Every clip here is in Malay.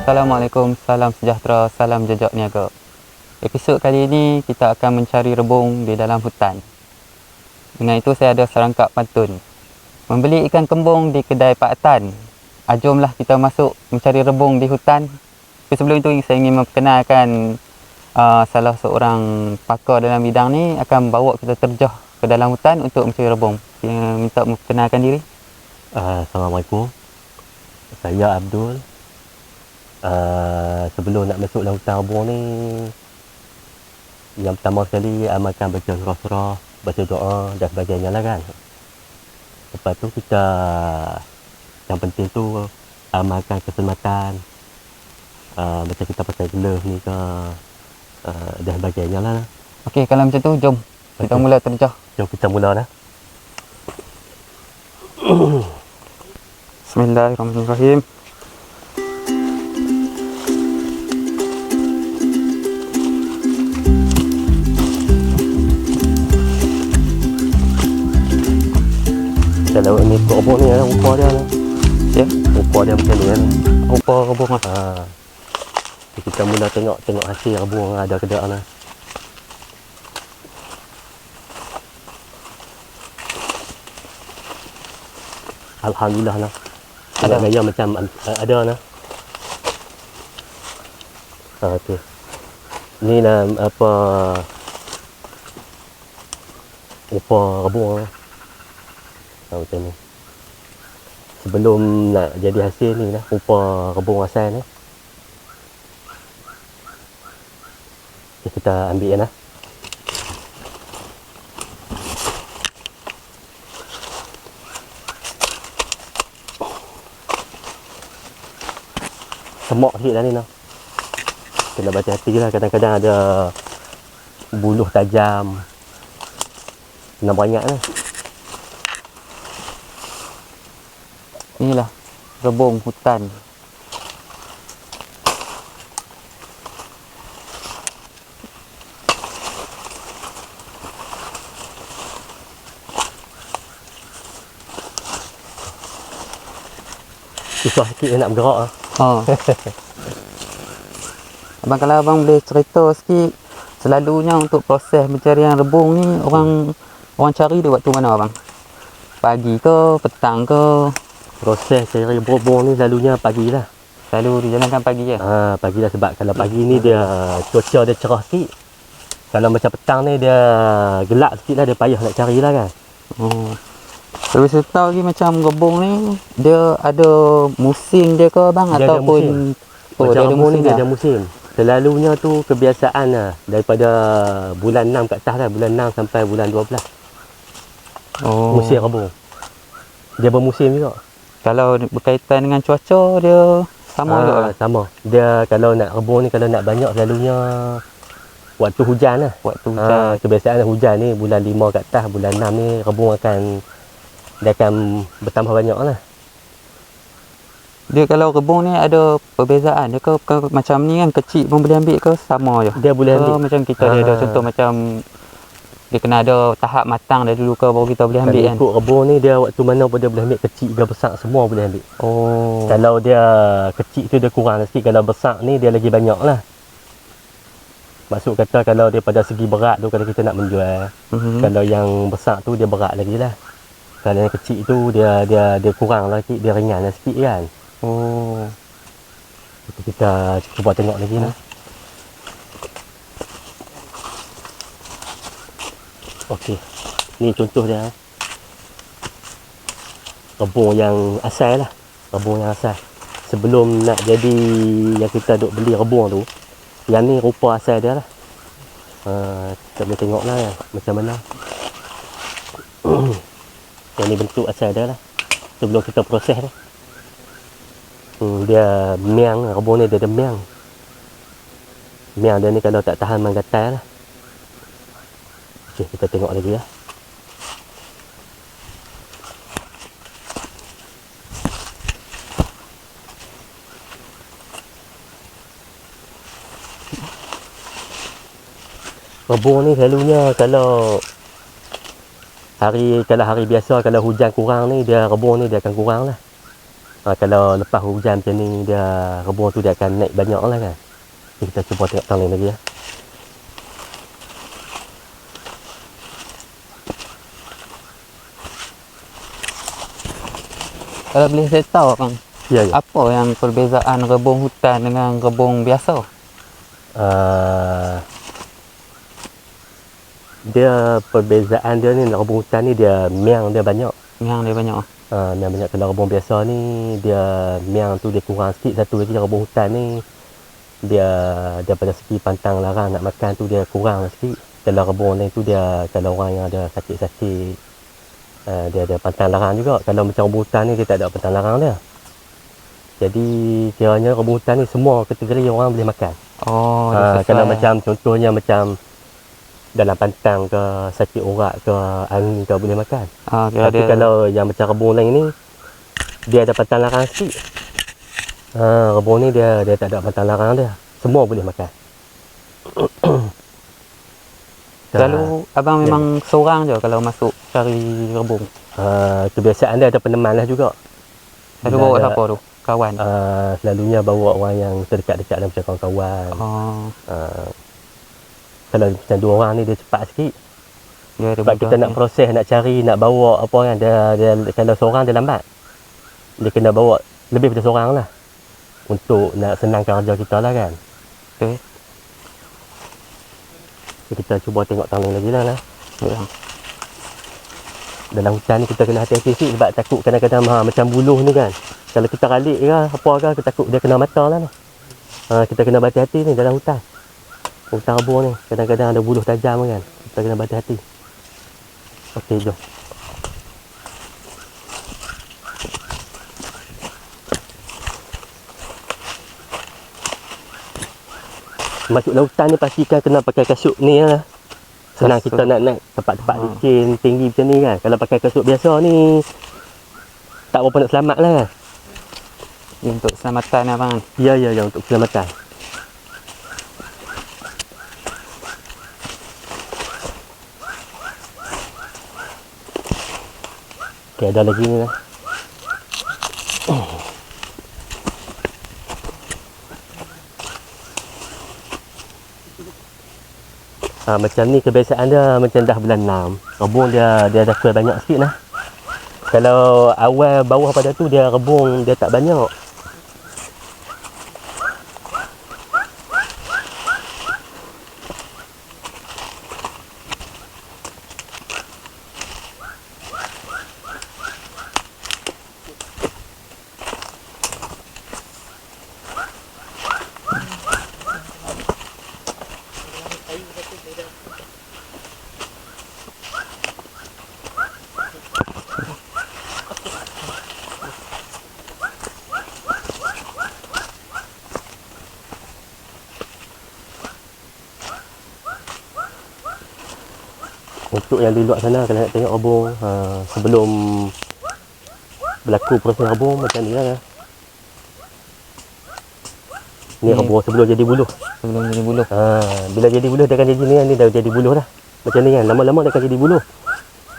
Assalamualaikum, salam sejahtera, salam jejak niaga. Episod kali ini kita akan mencari rebung di dalam hutan. Dengan itu saya ada serangkap pantun. Membeli ikan kembung di kedai Pak Tan. Jomlah kita masuk mencari rebung di hutan. Tapi sebelum itu saya ingin memperkenalkan salah seorang pakar dalam bidang ni akan bawa kita terjah ke dalam hutan untuk mencari rebung. Saya minta memperkenalkan diri. Assalamualaikum. Saya Abdul. Sebelum nak masuk dalam hutan rebung ni, yang pertama sekali amalkan baca surah-surah, baca doa dan sebagainya lah kan. Lepas tu kita, yang penting tu amalkan keselamatan, macam kita pakai glove ni ke, dan sebagainya lah. Okey, kalau macam tu jom kita mula terjah. Jom kita mula lah. Bismillahirrahmanirrahim. Kalau ni rebung ni rupa dia lah. Ya, Rupa dia macam ni kan. rupa rebung lah. Kita mula tengok hasil rebung ada ke tak lah. Alhamdulillah lah. Ada gaya macam ada lah. Tu. Ni lah apa rupa rebung lah. Macam ni. Sebelum nak jadi hasil ni lah rupa rebung asal ni. Okay, kita ambil lah. Semak sikit dah ni lah. Kena hati-hati lah, kadang-kadang ada buluh tajam. Kena banyak lah. Inilah rebung hutan. Susah sikit nak bergerak lah. Abang, kalau abang boleh cerita sikit, selalunya untuk proses pencarian rebung ni orang cari dia waktu mana abang? Pagi ke, petang ke? Proses cari rebung ni selalunya pagi lah. Selalu dijalankan pagi je? Pagi lah, sebab kalau pagi ni dia cuaca dia cerah sikit. Kalau macam petang ni dia gelap sikit lah, dia payah nak cari lah kan. Tapi saya tahu lagi macam rebung ni dia ada musim dia ke abang? Dia ataupun macam rebung ni dia lah? ada musim. Selalunya tu kebiasaan lah daripada bulan 6 kat atas lah, bulan 6 sampai bulan 12. Musim rebung. Dia bermusim juga. Kalau berkaitan dengan cuaca dia sama juga lah? Sama. Dia kalau nak rebung ni, kalau nak banyak selalunya waktu hujan lah. Waktu hujan. Kebiasaan hujan ni bulan 5 kat atas, bulan 6 ni rebung dia akan bertambah banyak lah. Dia kalau rebung ni ada perbezaan dia ke macam ni kan, kecil pun boleh ambil ke sama je? Dia boleh ambil. Macam kita dia ada contoh macam dia kena ada tahap matang dah dulu ke baru kita boleh ambil kan? Ikut rebung ni dia waktu mana pun dia boleh ambil, kecil ke besar semua boleh ambil. Kalau dia kecil tu dia kurang sikit, kalau besar ni dia lagi banyak lah. Maksud kata kalau daripada segi berat tu, kalau kita nak menjual, kalau yang besar tu dia berat lagi lah. Kalau yang kecil tu dia kurang lah sikit, dia ringan lah sikit kan. Kita cuba tengok lagi lah. Okey, ni contoh dia. Rebung yang asal lah. Rebung yang asal. Sebelum nak jadi yang kita duk beli rebung tu, yang ni rupa asal dia lah. Kita boleh tengok lah ya, macam mana. Yang ni bentuk asal dia lah. Sebelum kita proses ni. Dia miang, rebung ni dia ada miang. Miang dia ni kalau tak tahan menggatal lah. Okay, kita tengok lagi lah. Rebung ni selalunya kalau hari biasa, kalau hujan kurang ni, dia rebung ni dia akan kurang lah. Kalau lepas hujan macam ni, dia rebung tu dia akan naik banyak lah kan. Jadi kita cuba tengok tang lain lagi ya. Kalau boleh saya tahu bang, Ya, ya. apa yang perbezaan rebung hutan dengan rebung biasa? Dia perbezaan dia ni, rebung hutan ni dia miang dia banyak. Yang dia banyak. Miang banyak. Kalau rebung biasa ni dia miang tu dia kurang sikit. Satu lagi rebung hutan ni dia pada segi pantang larang nak makan tu dia kurang sikit. Kalau rebung lain tu dia, kalau orang yang ada sakit-sakit, dia ada pantang larang juga. Kalau macam rebung hutan ni dia tak ada pantang larang dia. Jadi kiranya rebung hutan ni semua kategori orang boleh makan. Oh, dia Kalau sesuai. macam contohnya macam dalam pantang ke, sakit urat ke, angin ke, boleh makan. Kira Tapi dia kalau yang macam rebung lain ni, dia ada pantang larang sikit. Rebung ni dia tak ada pantang larang dia. Semua boleh makan. selalu abang memang seorang je kalau masuk cari rebung. Kebiasaan dia ada peneman lah juga. Selalu Bila bawa ada- siapa tu? Kawan. Selalunya bawa orang yang terdekat-dekat lah, macam kawan-kawan. Kalau macam 2 orang ni dia cepat sikit. Dia ada Sebab kita nak proses, nak cari, nak bawa apa kan, dia kalau seorang dia lambat. Dia kena bawa lebih daripada seorang lah, untuk nak senangkan kerja kita lah kan. Okay. So, kita cuba tengok tang lain lagi lah. Ya. Dalam hutan ni kita kena hati-hati sikit, sebab takut kadang-kadang macam buluh ni kan. Kalau kita ralik ke apa ke, kita takut dia kena mata lah ni. Kita kena berhati-hati ni dalam hutan. Hutan rebung ni kadang-kadang ada buluh tajam kan. Kita kena berhati-hati. Okey, jom. Masuk dalam hutan ni pastikan kena pakai kasut ni lah. Senang Kasut. kita nak naik tempat-tempat licin tinggi macam ni kan. Kalau pakai kasut biasa ni tak berapa nak selamat lah. Untuk keselamatan abang. Ya, untuk keselamatan. Okey, ada lagi ni lah. Macam ni kebiasaan dia macam dah bulan 6. Rebung dia dah kuat banyak sikit lah. Kalau awal bawah pada tu dia rebung dia tak banyak. Untuk yang di luar sana, kalau nak tengok rebung sebelum berlaku proses rebung macam ni lah. Ni rebung sebelum jadi buluh. Sebelum jadi buluh. Bila jadi buluh dia akan jadi ni dah jadi buluh dah. Macam ni kan, lama-lama dia akan jadi buluh.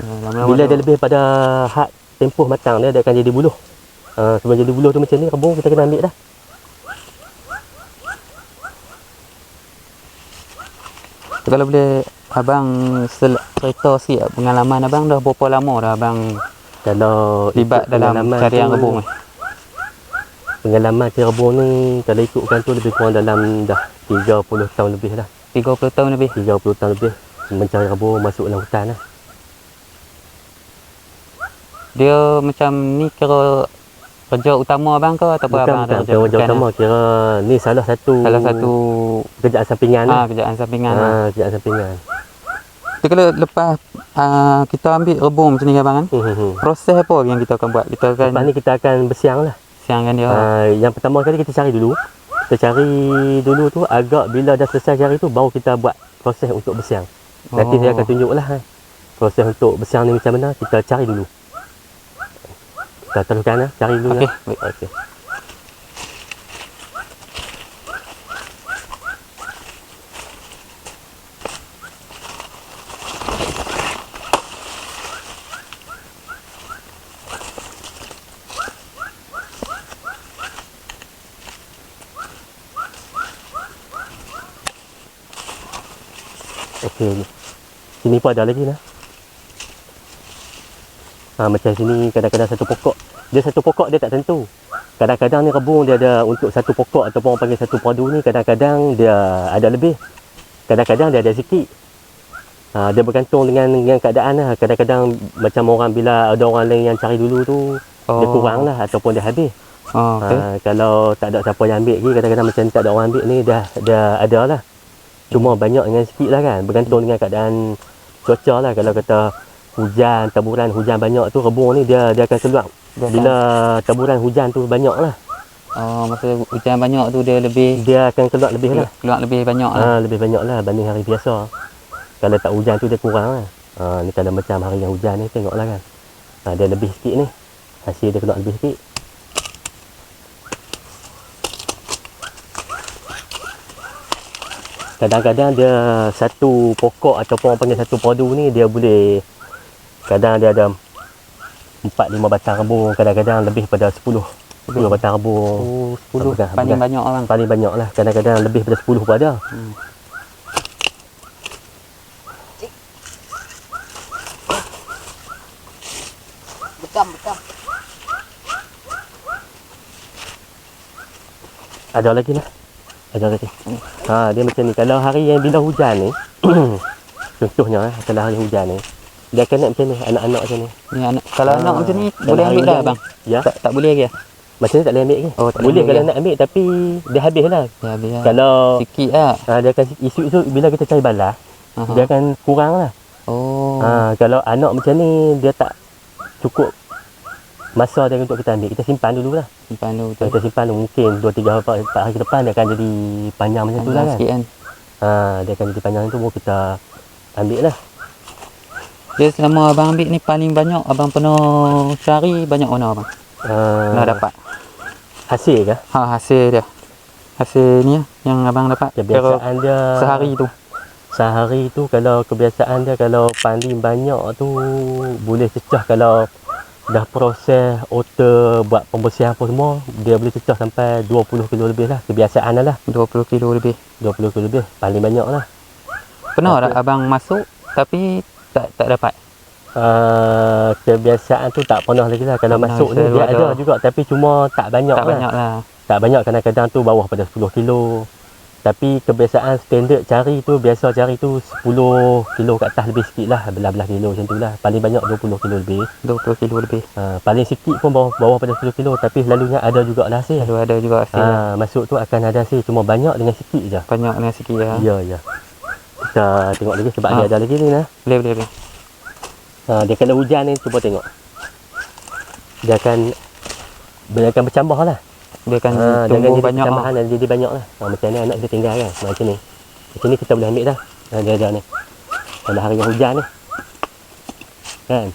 Lama-lama Bila dia lebih pada had tempoh matang dia akan jadi buluh. Sebelum jadi buluh tu macam ni, rebung kita kena ambil dah. Kalau boleh abang cerita sikit pengalaman abang dah berapa lama dah abang Kalau libat ikut dalam pengalaman carian tu- rebung ni? Pengalaman cari rebung ni kalau ikutkan tu lebih kurang dalam dah 30 tahun lebih lah. 30 tahun lebih. 30 tahun lebih mencari rebung masuk dalam hutan lah. Dia macam ni kira kerja utama abang ke ataupun abang ada Bukan kerja utama, kira ni salah satu kerjaan sampingan lah. kerjaan sampingan lah. Kerjaan sampingan. Jadi kalau lepas kita ambil rebung macam ni abang kan, proses apa yang kita akan buat? Kita akan Lepas ni kita akan bersiang lah. siangkan dia. Yang pertama kali kita cari dulu. Kita cari dulu tu, agak bila dah selesai cari tu baru kita buat proses untuk bersiang. Nanti dia akan tunjuk lah proses untuk bersiang ni macam mana. Kita cari dulu. Kita teruskan lah, cari dulu. Okey, lah. Okey. Okey. Sini pun ada lagi lah. Macam sini kadang-kadang satu pokok. Dia satu pokok dia tak tentu. Kadang-kadang ni rebung dia ada untuk satu pokok ataupun orang panggil satu padu ni, kadang-kadang dia ada lebih. Kadang-kadang dia ada sikit. Dia bergantung dengan keadaan lah. Kadang-kadang macam orang bila ada orang lain yang cari dulu tu, dia kurang lah ataupun dia habis. Okay. Kalau tak ada siapa yang ambil lagi, kadang-kadang macam tak ada orang ambil ni, dah ada lah. Cuma banyak dengan sikit lah kan. Bergantung dengan keadaan cuaca lah. Kalau kata hujan, taburan hujan banyak tu, rebung ni dia akan keluar. Bila taburan hujan tu banyak lah. Masa hujan banyak tu dia akan keluar lebih lah. Keluar lebih banyak lah. Lebih banyak lah banding hari biasa. Kalau tak hujan tu dia kurang lah. Ni kalau macam hari yang hujan ni, tengok lah kan. Dia lebih sikit ni. Hasil dia keluar lebih sikit. Kadang-kadang dia satu pokok ataupun orang panggil satu padu ni, dia boleh, kadang dia ada 4-5 batang rebung, kadang-kadang lebih pada 10 batang rebung. 10 paling banyak orang. Paling banyak lah. Kadang-kadang lebih pada 10 pun ada. Bekam. Ada lagi lah. Ada lagi. Dia macam ni. Kalau hari yang bila hujan ni, contohnya kalau hari hujan ni, dia akan naik macam ni, anak-anak macam ni. Ni anak, kalau anak macam ni boleh ambil dah bang. Ya. Tak boleh lagi. Macam ni tak boleh ambil lagi. Tak boleh kalau lagi. nak ambil, tapi dia habis lah. Ya, habis lah. Kalau sikit lah. dia akan isu-isu bila kita cari balas, dia akan kurang lah. Kalau anak macam ni, dia tak cukup masa dia untuk kita ambil, kita simpan dulu lah. Kita simpan dulu, mungkin 2-3 hari ke depan dia akan jadi panjang macam tu lah kan. Sikit kan. Dia akan jadi panjang tu, baru kita ambil lah. Dia selama abang ambil ni paling banyak abang pernah cari banyak mana abang? Pernah dapat? Hasil ke? Hasil dia. Hasil ni yang abang dapat. Kebiasaan dia sehari tu, kalau kebiasaan dia, kalau paling banyak tu boleh cecah. Kalau dah proses auto buat pembersihan apa semua, dia boleh cecah sampai 20 kilo lebih lah. Kebiasaan lah 20 kilo lebih. 20 kilo lebih paling banyak lah. Pernah tak abang masuk tapi tak dapat? Kebiasaan tu tak pernah lagi lah. Kalau masuk ni dia ada juga, tapi cuma tak banyak lah. Tak banyak, kadang-kadang tu bawah pada 10 kilo. Tapi kebiasaan standard cari tu, biasa cari tu 10 kilo ke atas lebih sikit lah. Belah-belah kilo macam tu lah. Paling banyak 20 kilo lebih. 20 kilo lebih. Paling sikit pun bawah pada 10 kilo. Tapi selalunya ada jugalah hasil. Ada juga hasil. Masuk tu akan ada hasil. Cuma banyak dengan sikit je. Banyak dengan sikit ya. Ya. Kita tengok lagi sebab dia ada lagi ni lah. Boleh. Dia kalau hujan ni, cuba tengok. Dia akan bercambah lah. Dia akan dia tumbuh akan jadi banyak. pertambahan dan jadi banyak lah. Macam ni anak kita tinggal kan. Macam ni. Macam ni kita boleh ambil dah. Dia ada ni. Kalau hari yang hujan ni. Kan.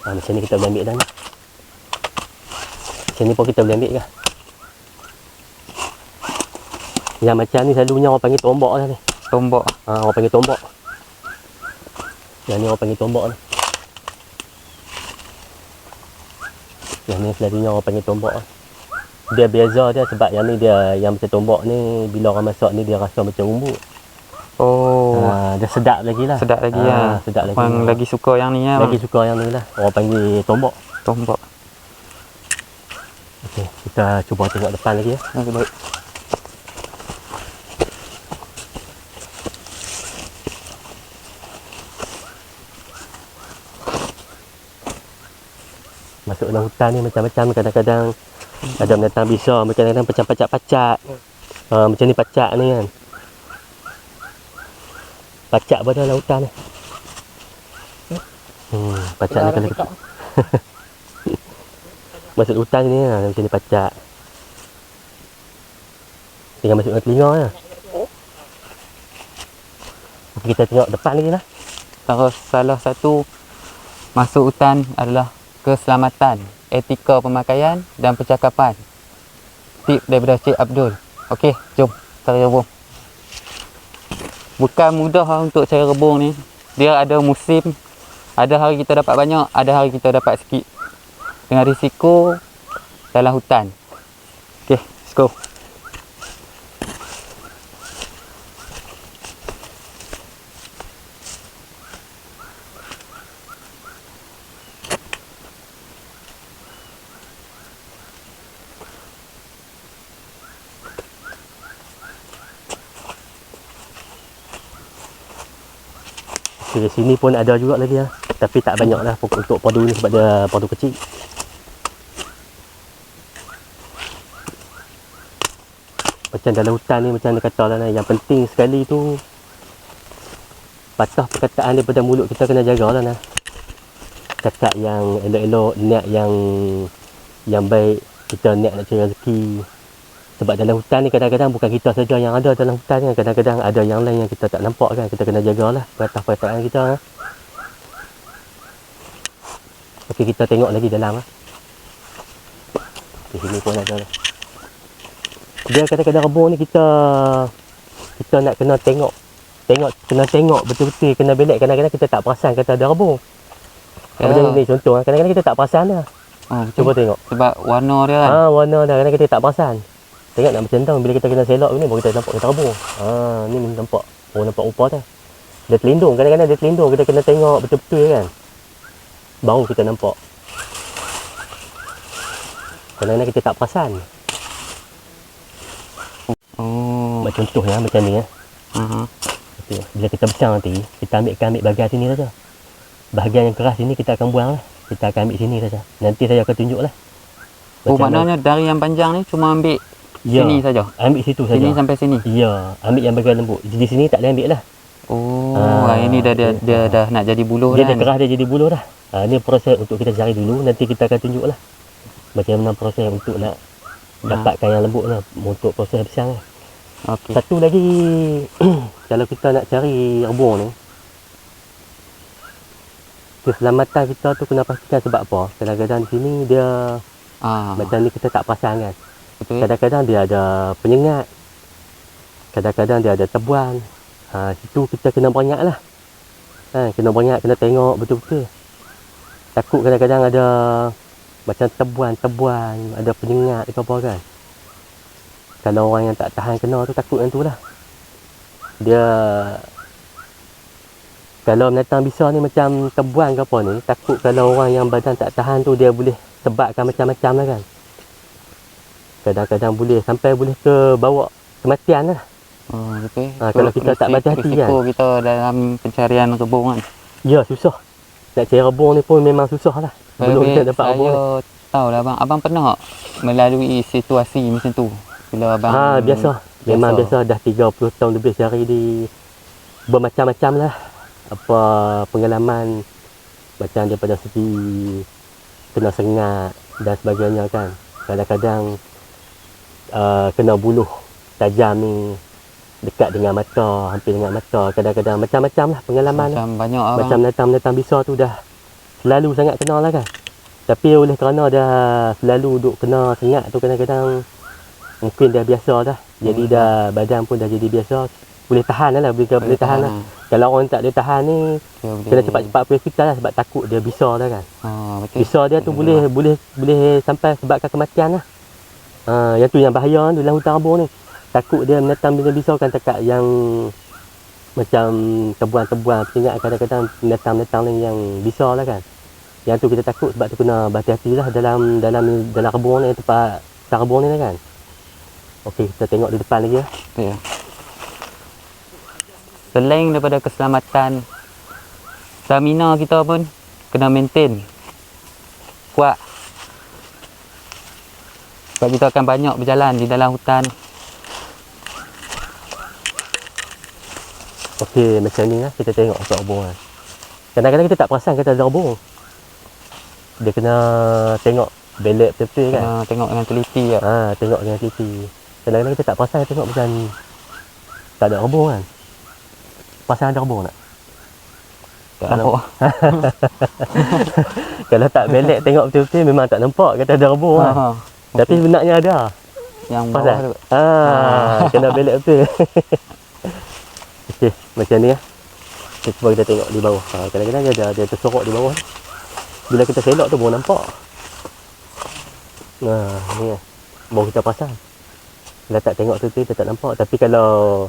Macam ni kita boleh ambil dah ni. Macam ni pun kita boleh ambil kan. Yang macam ni selalunya orang panggil tombok lah ni. Tombok. Orang panggil tombok. Yang ni orang panggil tombok ni. Yang ni selalunya orang panggil tombok. Dia beza dia sebab yang ni dia, yang macam tombok ni, bila orang masak ni dia rasa macam rumput. Dia sedap lagi lah. Sedap lagi lah. Sedap lagi. Orang lagi suka yang ni lah. Lagi suka yang ni lah. Orang panggil tombok. Okey, kita cuba tengok depan lagi ya. Baik. Masuk dalam hutan ni macam-macam, kadang-kadang ada binatang bisa, kadang-kadang macam pacak-pacak. Macam ni pacak ni kan. Pacak pada dalam hutan ni. Pacak ni kalau kita masuk hutan ni lah, macam ni pacak. Tinggal masuk dalam telinga lah. Okay, kita tengok depan lagi lah. Terus salah satu masuk hutan adalah keselamatan, etika pemakaian dan percakapan. Tip daripada Cik Abdul. Okey, jom cari rebung. Bukan mudah untuk cari rebung ni. Dia ada musim. Ada hari kita dapat banyak, ada hari kita dapat sikit. Dengan risiko dalam hutan. Okey, let's go. Okey, sini pun ada juga lagi lah. Tapi tak banyak lah untuk padu ni sebab dia padu kecil. Macam dalam hutan ni macam dia kata lah, yang penting sekali tu patah perkataan daripada mulut kita kena jaga lah nah. Cakap yang elok-elok, niat yang baik, kita niat nak cari rezeki. Sebab dalam hutan ni kadang-kadang bukan kita saja yang ada dalam hutan kan, kadang-kadang ada yang lain yang kita tak nampak kan, kita kena jagalah perkataan kita. Okey, kita tengok lagi dalam lah. Di sini pun ada lah. Dia kadang-kadang rebung ni kita nak kena tengok betul-betul, kena belek. Kadang-kadang kita tak perasan kata ada rebung. Macam ni contoh, kadang-kadang kita tak perasan dah. Cuba tengok. Sebab warna dia kan. Warna dah, kadang-kadang kita tak perasan. Tengok nak macam tu, bila kita kena selok ni baru kita nampak kita rebung. Ni nampak. Oh, nampak rupa tu. Dia terlindung, kadang-kadang dia terlindung, kita kena tengok betul-betul kan. Baru kita nampak. Kadang-kadang kita tak perasan. Macam contohnya macam ni ya. Okay. Bila kita besar nanti, kita ambil bahagian sini saja. Bahagian yang keras ini kita akan buang lah. Kita akan ambil sini saja. Nanti saya akan tunjuk lah. Maknanya dari yang panjang ni cuma ambil sini saja. Ambil situ saja. Sini sampai sini. Ya, ambil yang bahagian lembut. Di sini tak boleh ambil lah. Ini dia dah nak jadi buluh dia dah. Dia dah keras, dia jadi buluh dah. Ini proses untuk kita cari dulu. Nanti kita akan tunjuk lah. Macam mana proses untuk nak dapatkan yang lembut lah. Untuk proses besar lah. Okay. Satu lagi, kalau kita nak cari rebung ni, keselamatan kita tu kena pastikan. Sebab apa? Kadang-kadang di sini dia macam ni kita tak perasan kan. Betul. Kadang-kadang dia ada penyengat, kadang-kadang dia ada tebuan. Situ kita kena banyak lah. Kena banyak, kena tengok betul-betul. Takut kadang-kadang ada macam tebuan, ada penyengat ke apa kan. Kalau orang yang tak tahan kena tu takut yang tu lah. Dia kalau binatang besar ni macam tebuan ke apa ni, takut kalau orang yang badan tak tahan tu dia boleh sebabkan macam-macam lah kan. Kadang-kadang boleh ke bawa kematian lah. Betul. Kalau kita tak berhati-hati kan. Risiko kita dalam pencarian rebung kan. Ya, susah. Nak cari rebung ni pun memang susah lah. Belum kita dapat rebung ni. Saya tahu lah abang. Abang pernah melalui situasi macam tu? Bila abang biasa. Memang biasa. Dah 30 tahun lebih cari di bermacam-macam lah. Apa pengalaman macam daripada segi kena sengat dan sebagainya kan. Kadang-kadang kena buluh tajam ni dekat dengan mata, hampir dengan mata. Kadang-kadang macam-macam lah pengalaman. Macam banyak abang. Macam binatang-binatang besar tu dah selalu sangat kena lah kan. Tapi oleh kerana dah selalu duk kena sengat tu, kadang-kadang mungkin dah biasa dah. Jadi dah badan pun dah jadi biasa. Boleh tahan lah, boleh tahan lah. Kalau orang tak boleh tahan ni, kena cepat-cepat pergi hospital lah sebab takut dia bisa dah kan. Betul. Bisa dia tu boleh sampai sebabkan kematian lah. Yang tu yang bahaya dalam hutan rebung ni. Takut dia binatang bisa kan, takut yang macam tebuan-tebuan, penyengat, kadang-kadang binatang-binatang yang bisa lah kan. Yang tu kita takut, sebab tu kena berhati-hati lah dalam rebung ni, tempat rebung ni lah kan. Okey, kita tengok di depan lagi lah. Ya. Selain daripada keselamatan, stamina kita pun kena maintain kuat. Sebab kita akan banyak berjalan di dalam hutan. Okey, macam ni lah kita tengok untuk rebung kan. Kadang-kadang kita tak perasan kata ada rebung. Dia kena tengok belek betul-betul kan. Kena tengok dengan teliti lah. Tengok dengan teliti. Kadang-kadang kita tak perasan tengok macam tak ada rebung kan. Perasan ada rebung tak? Tak nampak. Kalau tak belek tengok betul-betul memang tak nampak kata ada rebung kan. Tapi sebenarnya ada. Yang bawah tu. Kena belek betul. Okey, macam ni lah. Cuba kita tengok di bawah. Kadang-kadang dia tersorok di bawah. Bila kita selok tu baru nampak. Ni lah. Baru kita perasan. Kalau tak tengok tu kita tak nampak. Tapi kalau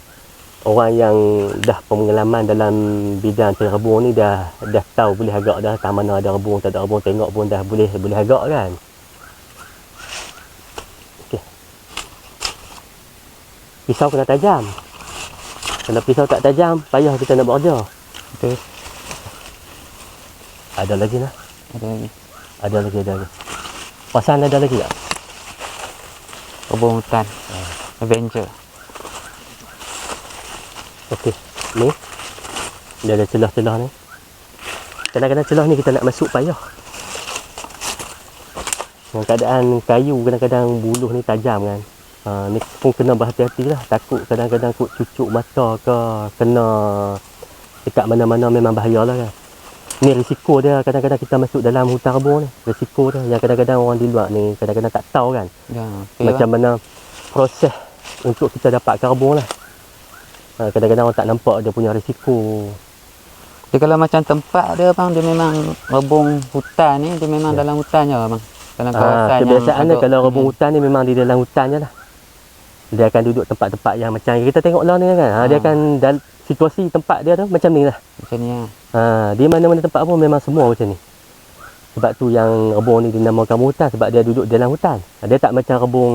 orang yang dah pengalaman dalam bidang cari rebung ni dah tahu, boleh agak dah tak mana ada rebung, tak ada rebung, tengok pun dah boleh agak kan. Okey. Pisau kena tajam. Kalau pisau tak tajam, payah kita nak bekerja. Betul. Ada lagi lah. Ada lagi. Ada lagi. Pasan ada lagi tak? Kebun hutan. Adventure. Okey. Ni. Dia ada celah-celah ni. Kadang-kadang celah ni kita nak masuk payah. Dengan keadaan kayu kadang-kadang buluh ni tajam kan. Ni pun kena berhati-hati lah. Takut kadang-kadang kot cucuk mata ke, kena dekat mana-mana memang bahaya lah kan. Ni risiko dia kadang-kadang kita masuk dalam hutan rebung ni. Risiko dia yang kadang-kadang orang di luar ni kadang-kadang tak tahu kan. Ya, okay Macam mana proses untuk kita dapatkan rebung lah. Kadang-kadang orang tak nampak dia punya risiko. Dia kalau macam tempat dia bang, dia memang rebung hutan ni, dia memang dalam hutan je bang. Dalam kawasan Kebiasaan dia yang kalau rebung hutan ni memang di dalam hutan je lah. Dia akan duduk tempat-tempat yang macam kita tengok lah ni kan. Dia akan situasi tempat dia tu macam ni lah. macam ni lah. Di mana-mana tempat pun memang semua macam ni. Sebab tu yang rebung ni dinamakan hutan sebab dia duduk dalam hutan. Dia tak macam rebung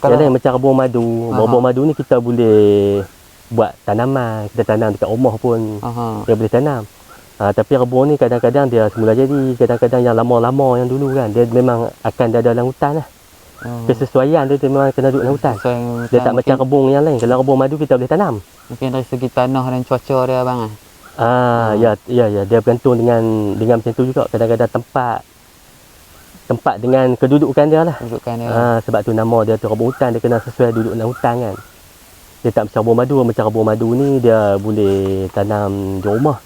Kalau- macam rebung madu. Rebung madu ni kita boleh buat tanaman, kita tanam dekat rumah pun dia boleh tanam. Tapi rebung ni kadang-kadang dia semula jadi, kadang-kadang yang lama-lama yang dulu kan, dia memang akan ada dalam hutan lah. Kesesuaian dia memang kena duduk dalam hutan. Dia tak macam rebung yang lain. Kalau rebung madu kita boleh tanam. Mungkin dari segi tanah dan cuaca dia bang. Ya, dia bergantung dengan macam tu juga. Kadang-kadang tempat dengan kedudukan dia lah. Dudukan dia. Sebab tu nama dia tu rebung hutan, dia kena sesuai duduk dalam hutan kan. Dia tak macam rebung madu. Macam rebung madu ni dia boleh tanam di rumah.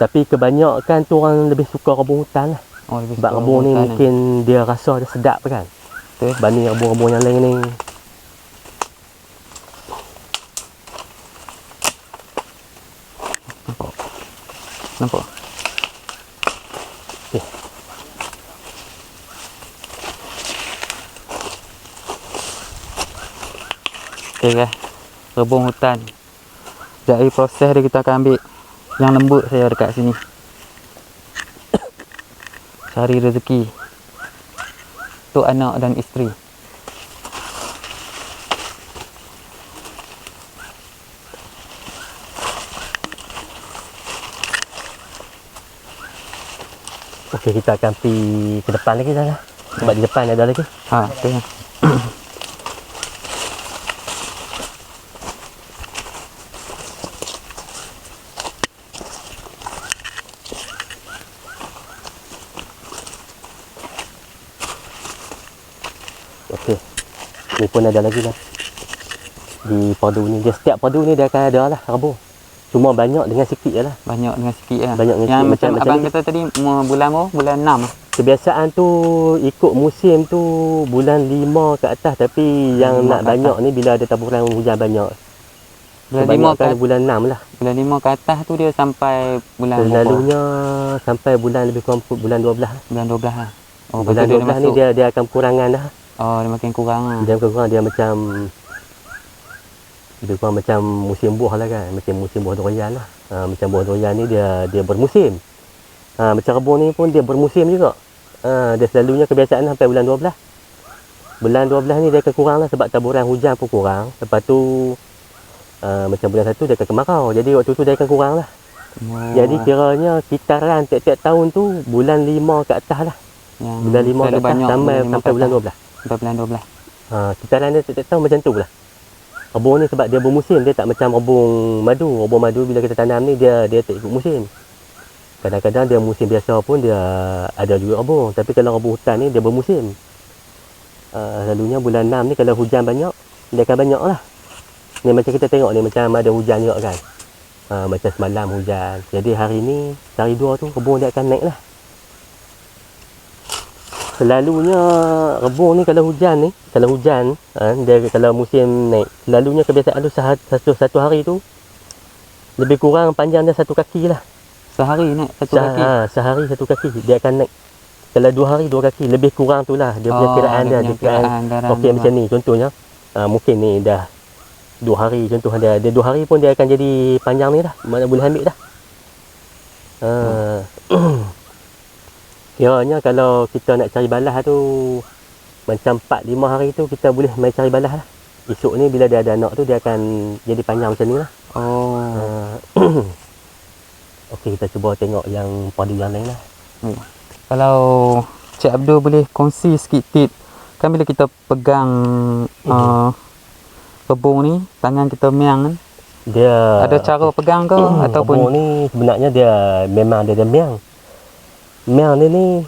Tapi kebanyakan tu orang lebih suka rebung hutan lah. Lebih Sebab suka rebung ni hutan mungkin dia rasa dia sedap kan. Betul. Banding rebung-rebung yang lain ni. Nampak? Okey. Okey guys. Rebung hutan. Jadi proses dia kita akan ambil yang lembut saya dekat sini. Cari rezeki untuk anak dan isteri. Okey, kita akan pergi ke depan lagi dah lah. Sebab di depan ada lagi. Betul. Okey. Ni pun ada lagi lah. Di padu ni. Dia setiap padu ni dia akan ada lah rebung. Cuma banyak dengan sikit je lah. Banyak dengan sikit lah. Banyak dengan Yang sikit. macam Macam abang ni. kata tadi bulan apa? Bulan 6 lah. Kebiasaan tu ikut musim tu bulan 5 ke atas. Tapi yang 5 nak ke banyak ni bila ada taburan hujan banyak. Bulan 5 Kebanyakan ke bulan 6 lah. bulan 5 ke atas tu dia sampai bulan berapa? Selalunya sampai bulan lebih kurang bulan 12 lah. Bulan 12 lah. Oh, Bulan betul 12 ni dia akan kurangan dah. Oh, dia makin kurang lah. Dia kurang dia macam lebih kurang macam musim buah lah kan. Macam musim buah durian lah. Macam buah durian ni dia bermusim. Macam rebung ni pun dia bermusim juga. Dia selalunya kebiasaan sampai bulan 12. Bulan 12 ni dia akan kurang lah sebab taburan hujan pun kurang. Lepas tu macam bulan 1 dia akan kemarau. Jadi waktu tu dia akan kurang lah. Jadi kiranya kitaran tiap-tiap tahun tu bulan 5 ke atas lah. Yang Bulan 5 ke atas sampai bulan 12. Sampai bulan 12. Kitaran dia tiap-tiap tahun macam tu lah. Rebung ni sebab dia bermusim, dia tak macam rebung madu. Rebung madu bila kita tanam ni dia tak ikut musim. Kadang-kadang dia musim biasa pun dia ada juga rebung. Tapi kalau rebung hutan ni dia bermusim. Selalunya bulan 6 ni kalau hujan banyak, dia akan banyak lah. Ni macam kita tengok ni macam ada hujan juga kan. Macam semalam hujan. Jadi hari ni, hari 2 tu rebung dia akan naik lah. Selalunya rebung ni kalau hujan dia kalau musim naik, selalunya kebiasaan tu satu hari tu lebih kurang panjang dia 1 kaki lah. Sehari naik 1 kaki. Sehari 1 kaki dia akan naik. Kalau 2 hari 2 kaki, lebih kurang tu lah dia punya kiraan dia. Dia kiraan garam okey macam ni contohnya. Mungkin ni dah 2 hari contoh dia 2 hari pun dia akan jadi panjang ni dah. Mana boleh ambil dah. Kiranya kalau kita nak cari balas tu macam 4-5 hari tu kita boleh main cari balas lah. Esok ni bila dia ada anak tu dia akan jadi panjang macam ni lah. Okey, kita cuba tengok yang padu yang lain lah. Kalau Cik Abdul boleh kongsi sikit tip kan bila kita pegang rebung ni, tangan kita miang kan, Dia ada cara pegang ke rebung ataupun ni sebenarnya dia memang dia miang. Miang ni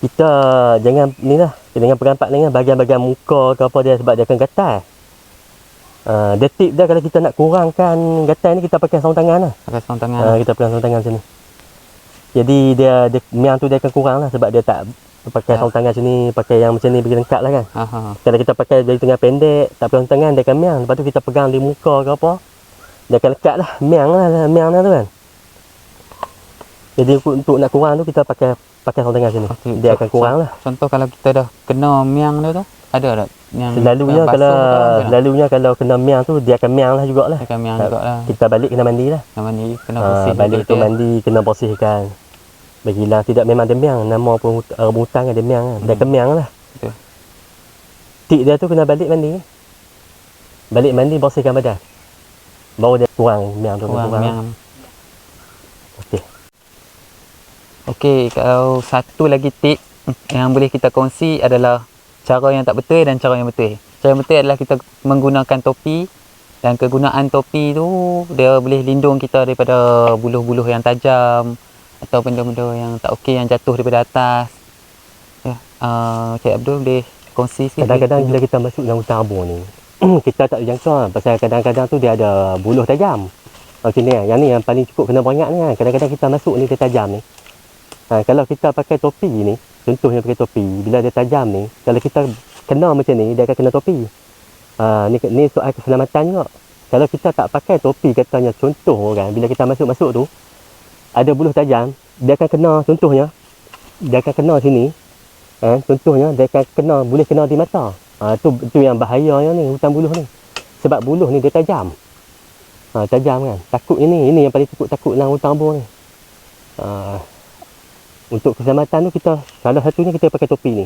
kita jangan ni lah, jangan pegang part dengan bahagian-bahagian muka ke apa dia sebab dia akan gatal. Dia tip dia kalau kita nak kurangkan gatal ni kita pakai sarung tangan lah. pakai sarung tangan? Kita pegang sarung tangan sini. Jadi dia miang tu dia akan kurang lah sebab dia tak pakai sarung tangan sini, pakai yang macam ni bagi lengkap lah kan. Kalau kita pakai dari tengah pendek, tak pegang tangan dia akan miang. Lepas tu kita pegang di muka ke apa, dia akan lekat lah, miang lah tu kan. Jadi untuk nak kurang tu kita pakai sarung tangan sini. Okay. Dia akan kurang lah. Contoh kalau kita dah kena miang dia tu, ada tak? Yang Selalunya kalau kena miang tu dia akan miang lah jugalah. Dia akan miang jugalah. Kita balik kena mandi lah. Kena mandi, kena bersih. Balik tu mandi, kena bersihkan. Bagilah tidak memang dia miang, nama pun rebutan kan dia miang kan. Dia akan miang lah. Betul. Tik dia tu kena balik mandi. Balik mandi bersihkan badan. Baru dia kurang miang tu. Kurang miang. Okey. Okey, kalau satu lagi tip yang boleh kita kongsi adalah cara yang tak betul dan cara yang betul. Cara yang betul adalah kita menggunakan topi, dan kegunaan topi tu dia boleh lindung kita daripada buluh-buluh yang tajam atau benda-benda yang tak okey yang jatuh daripada atas. Ya, Cik Abdul boleh kongsi sikit. Kadang-kadang bila kita masuk dalam hutan rebung ni, kita tak jangka pasal kadang-kadang tu dia ada buluh tajam. Macam ni kan. Yang ni yang paling cukup kena beringat ni kan. Kadang-kadang kita masuk ni dia tajam ni. Kalau kita pakai topi ni, contohnya pakai topi, bila dia tajam ni, kalau kita kena macam ni, dia akan kena topi. Ni soal keselamatan juga. Kalau kita tak pakai topi, katanya contoh kan, bila kita masuk-masuk tu, ada buluh tajam, dia akan kena, contohnya, dia akan kena sini. Contohnya, dia akan kena, boleh kena di mata. Tu yang bahayanya ni, hutan buluh ni. Sebab buluh ni dia tajam. Tajam kan. Takut ini yang paling takut dalam hutan rebung ni. Untuk keselamatan tu kita, salah satunya kita pakai topi ni.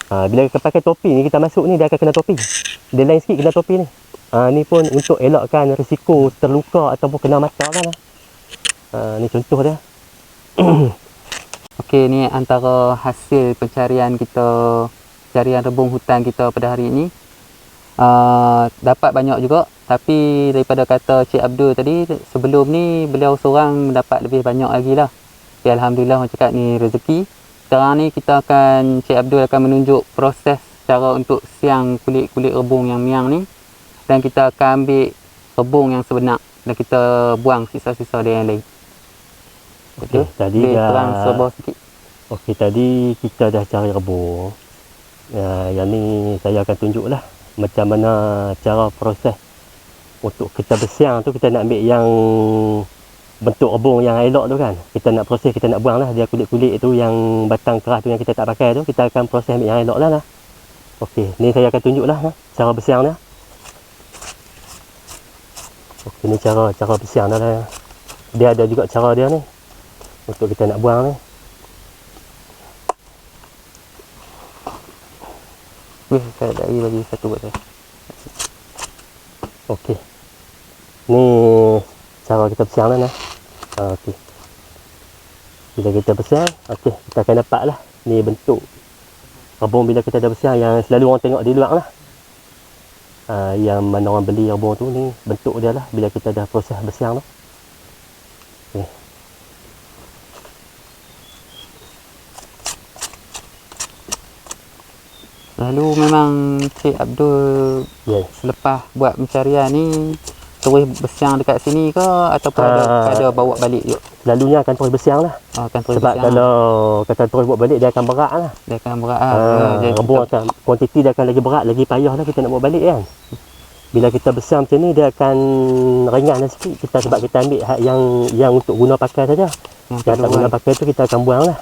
Bila kita pakai topi ni, kita masuk ni dia akan kena topi. Dia lain sikit kena topi ni. Ni pun untuk elakkan risiko terluka ataupun kena mata lah. Ni contoh dia. Okey, ni antara hasil pencarian kita, pencarian rebung hutan kita pada hari ini. Dapat banyak juga, tapi daripada kata Cik Abdul tadi, sebelum ni beliau seorang mendapat lebih banyak lagi lah. Okay, Alhamdulillah, orang cakap ni rezeki. Sekarang ni kita akan, Cik Abdul akan menunjuk proses cara untuk siang kulit-kulit rebung yang miang ni, dan kita akan ambil rebung yang sebenar dan kita buang sisa-sisa dia yang lain. Okey, tadi dah terang serba sikit. Okey, tadi kita dah cari rebung. Yang ni saya akan tunjuklah macam mana cara proses untuk kita bersiang tu. Kita nak ambil yang bentuk rebung yang elok tu kan. Kita nak proses, kita nak buang lah dia kulit-kulit tu, yang batang keras tu yang kita tak pakai tu. Kita akan proses ambil yang elok lah. Okey, ni saya akan tunjuk lah cara bersiang dia. Okey, ni cara bersiang dia lah. Dia ada juga cara dia ni untuk kita nak buang ni. Saya bagi satu buat saya. Okey, ni cara kita bersiang lah. Okey, bila kita bersiang, okey, kita akan dapat lah ni bentuk rebung bila kita dah bersiang yang selalu orang tengok di luar lah. Yang mana orang beli rebung tu, ni bentuk dia lah bila kita dah proses bersiang tu. Okay. Lalu memang Cik Abdul selepas buat pencarian ni terus bersiang dekat sini ke ataupun ada bawa balik juga? Selalunya akan terus bersiang lah. Akan terus sebab bersiang. Kalau kata terus buat balik dia akan berat lah. Dia akan berat rebung akan, kuantiti dia akan lagi berat, lagi payah lah kita nak buat balik kan. Bila kita bersiang macam ni dia akan ringan lah sikit kita, sebab kita ambil yang untuk guna pakai saja. Yang tak guna pakai tu kita akan buang lah.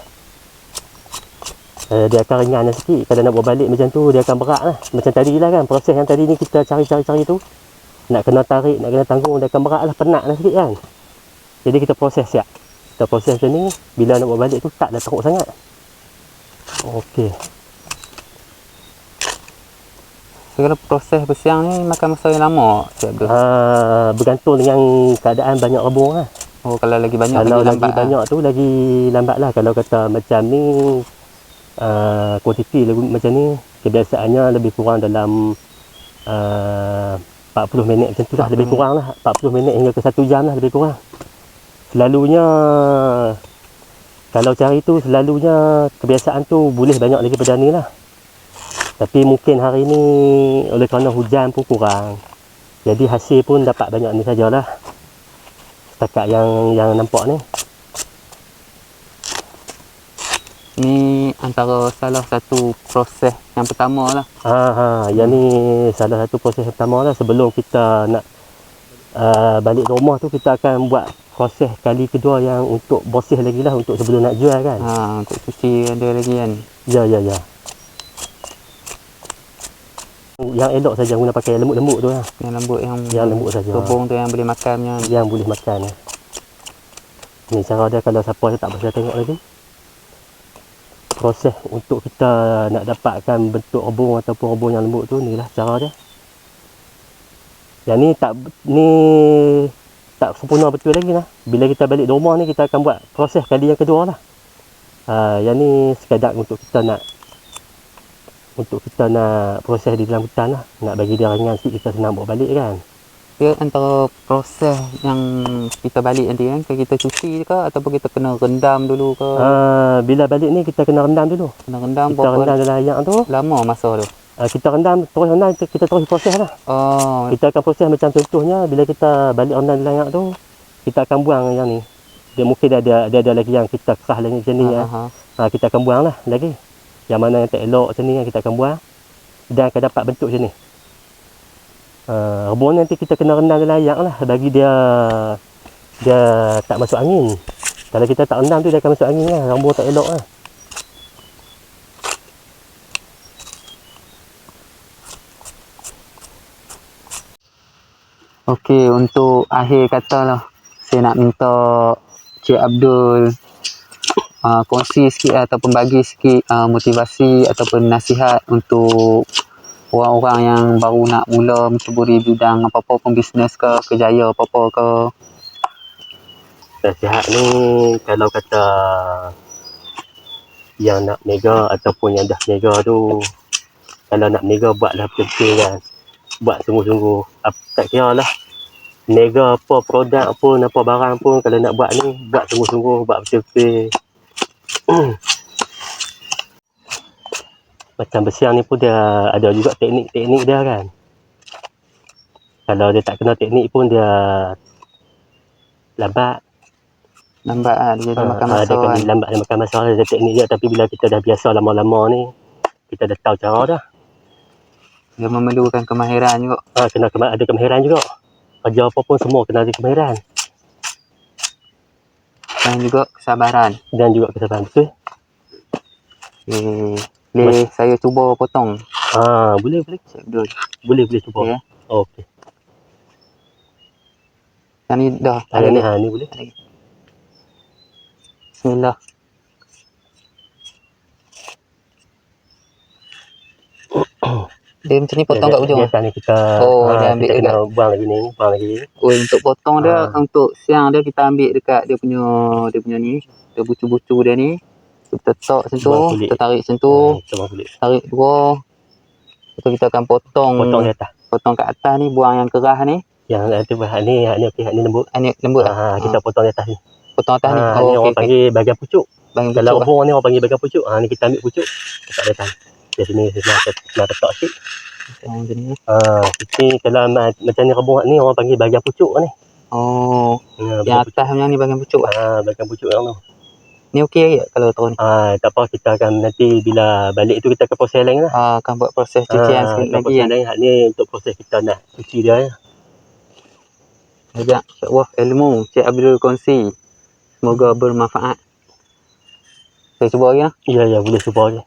Dia akan ringan lah sikit. Kalau nak buat balik macam tu dia akan berat lah. Macam tadi lah kan, proses yang tadi ni kita cari tu, nak kena tarik, nak kena tanggung, dia akan berat lah, penat lah sikit kan. Jadi kita proses siap. Kita proses macam ni, bila nak buat balik tu tak dah teruk sangat. Okey. Segala proses bersiang ni makan masa yang lama, Cik Abdul? Bergantung dengan keadaan banyak rebung lah. Oh, kalau lagi banyak Kalau lagi lagi lambat banyak tu lagi lambat lah. Kalau kata macam ni, kuantiti macam ni, kebiasaannya lebih kurang dalam 40 minit macam tu lah, 40 lebih minit. kurang lah. 40 minit hingga ke 1 jam lah lebih kurang. Selalunya, kalau cari tu, selalunya kebiasaan tu boleh banyak lagi pada ni lah. Tapi mungkin hari ni oleh kerana hujan pun kurang, jadi hasil pun dapat banyak ni sajalah. Setakat yang nampak ni. Ni antara salah satu proses yang pertama lah. Yang ni salah satu proses pertama lah. Sebelum kita nak balik rumah tu, kita akan buat proses kali kedua yang untuk bersih lagi lah, untuk sebelum nak jual kan. Untuk cuci ada lagi kan. Ya. Yang elok saja guna pakai lembut-lembut tu lah. Yang lembut saja. kebong tu yang boleh makannya. Yang boleh makan. Ni cara dia, kalau siapa yang tak boleh tengok lagi. Proses untuk kita nak dapatkan bentuk rebung ataupun rebung yang lembut tu, ni lah cara dia. Yang ni tak sempurna betul lagi lah. Bila kita balik rumah ni, kita akan buat proses kali yang kedua lah. Yang ni sekadar untuk kita nak proses di dalam hutan lah. Nak bagi dia ringan sikit, kita senang bawa balik kan. Dia antara proses yang kita balik nanti kan, kita cuci ke ataupun kita kena rendam dulu ke? Bila balik ni kita kena rendam dulu. Kena rendam Kita rendam dalam air tu. lama masa tu? Kita rendam, terus rendam, kita terus proses lah. Kita akan proses macam contohnya, bila kita balik rendam dalam air tu, kita akan buang yang ni. Dia mungkin ada lagi yang kita kerah lagi macam ni. Kita akan buang lah lagi. Yang mana yang tak elok macam ni, kita akan buang. Dan akan dapat bentuk macam ni. Rebung nanti kita kena rendam dalam air lah, bagi dia tak masuk angin. Kalau kita tak rendam tu, dia akan masuk angin lah, rebung tak elok lah. Okey, untuk akhir kata lah, saya nak minta Cik Abdul kongsi sikit ataupun bagi sikit motivasi ataupun nasihat untuk orang-orang yang baru nak mula menceburi bidang apa-apa pun, bisnes ke, kerjaya apa-apa ke. Nasihat ni, kalau kata yang nak mega ataupun yang dah mega tu, kalau nak mega buatlah betul-betul kan. Buat sungguh-sungguh. Tak kira lah mega apa produk pun, apa barang pun, kalau nak buat ni, buat sungguh-sungguh, buat betul-betul. Macam bersiang ni pun dia ada juga teknik-teknik dia kan. Kalau dia tak kena teknik pun dia lambat Dia jadi makan masa dia kan. lambat, dia makan masa, ada teknik dia. Tapi bila kita dah biasa lama-lama ni, kita dah tahu cara dah. Dia memerlukan kemahiran juga. Kena ada kemahiran juga. Kerja apa pun semua kena ada kemahiran. Dan juga kesabaran. Betul. Boleh saya cuba potong? Boleh. Cik Abdul. Boleh cuba. Okay. Okey. Yang ni dah. Ni boleh. Bismillah. Dia macam ni potong kat ujung. Biasa ni kita dia ambil kita dekat. kena buang lagi ni. Untuk potong dia, untuk siang dia, kita ambil dekat dia punya ni, dia bucu-bucu dia ni. Kita tok macam tu, kita tarik macam tu, tarik dua. Lepas kita akan potong di atas. Potong kat atas ni, buang yang kerah ni. Yang tu ni okey, ni lembut. Ni lembut. Kita potong di atas ni. Potong atas ni. Ni orang panggil bahagian pucuk. Kalau rebung ni orang panggil bahagian pucuk. Ni kita ambil pucuk, letak di atas. Di sini nak letak sikit. Macam ni. Ini kalau macam ni rebung ni orang panggil bahagian pucuk ni. Yang atas punya ni bahagian pucuk. Bahagian pucuk yang tu. Ni okey ke kalau tahu ni? Tak apa, kita akan nanti bila balik tu kita akan proses lain lah. Akan buat proses cucian sikit lagi kan. Ni untuk proses kita nak cuci dia. Sekejap, insyaAllah ilmu Cik Abdul kongsi. Semoga bermanfaat. Saya cuba lagi lah. Ya, boleh cuba lagi.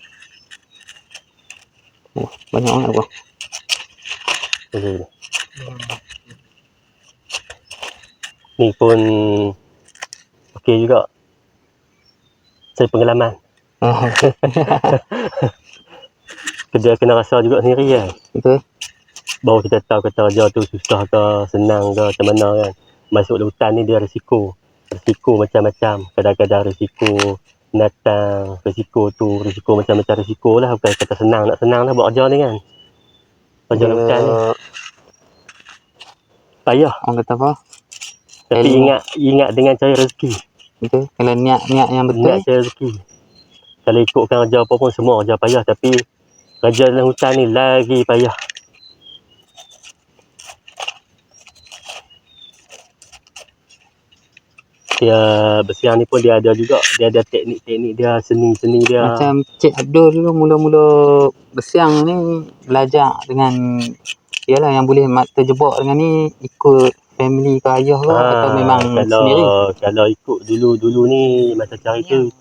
Banyak sangat apa. Boleh. Ni pun okey juga. Saya pengalaman. Kerja kena rasa juga sendiri kan. Betul. Baru kita tahu kata kerja tu susah ke, senang ke, macam mana kan. Masuk hutan ni dia risiko. Risiko macam-macam. Kadang-kadang risiko binatang, risiko macam-macam risiko lah. Bukan kata senang nak senang lah buat kerja ni kan. Kerja Dia, hutan ni. Payah. orang kata apa? Tapi ingat dengan cari rezeki. Betul. Kalau niat yang betul, Ingat cari rezeki. Kalau ikutkan kerja apa pun, semua kerja payah. Tapi kerja dalam hutan ni lagi payah. Dia bersiang ni pun dia ada juga. Dia ada teknik-teknik dia, seni-seni dia. macam Cik Abdul dulu mula-mula bersiang ni belajar dengan yalah yang boleh terjebak dengan ni ikut family ke ayah ke atau memang sendiri? Kalau ikut dulu ni masa cari tu,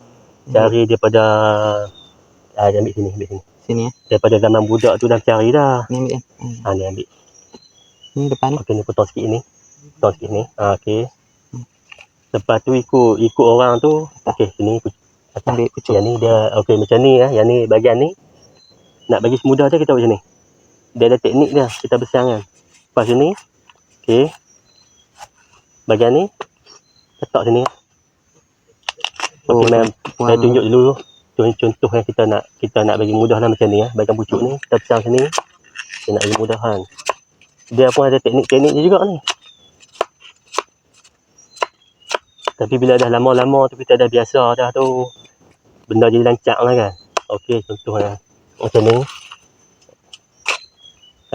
cari daripada dia ambil sini. Sini Daripada zaman budak tu dah cari dah. Ni ambil Ni ambil. Ni depan ni. Okey, ni potong sikit ni. Okey. Lepas tu ikut orang tu. Okey, sini Ambil pucuk. yang ni dia okey macam ni lah. Yang ni bahagian ni nak bagi semudah dia kita buat macam ni. Dia ada teknik dia kita bersiang kan. Lepas ni okey. Bahagian ni letak sini. Okey, saya tunjuk dulu contoh yang kita nak bagi mudah lah macam ni ya. Bahagian pucuk ni kita bersiang sini. Kita nak bagi mudah kan. Dia pun ada teknik-teknik dia juga ni. Tapi bila dah lama-lama tu kita dah biasa dah tu, benda jadi lancar lah kan. Okey, contohnya macam ni.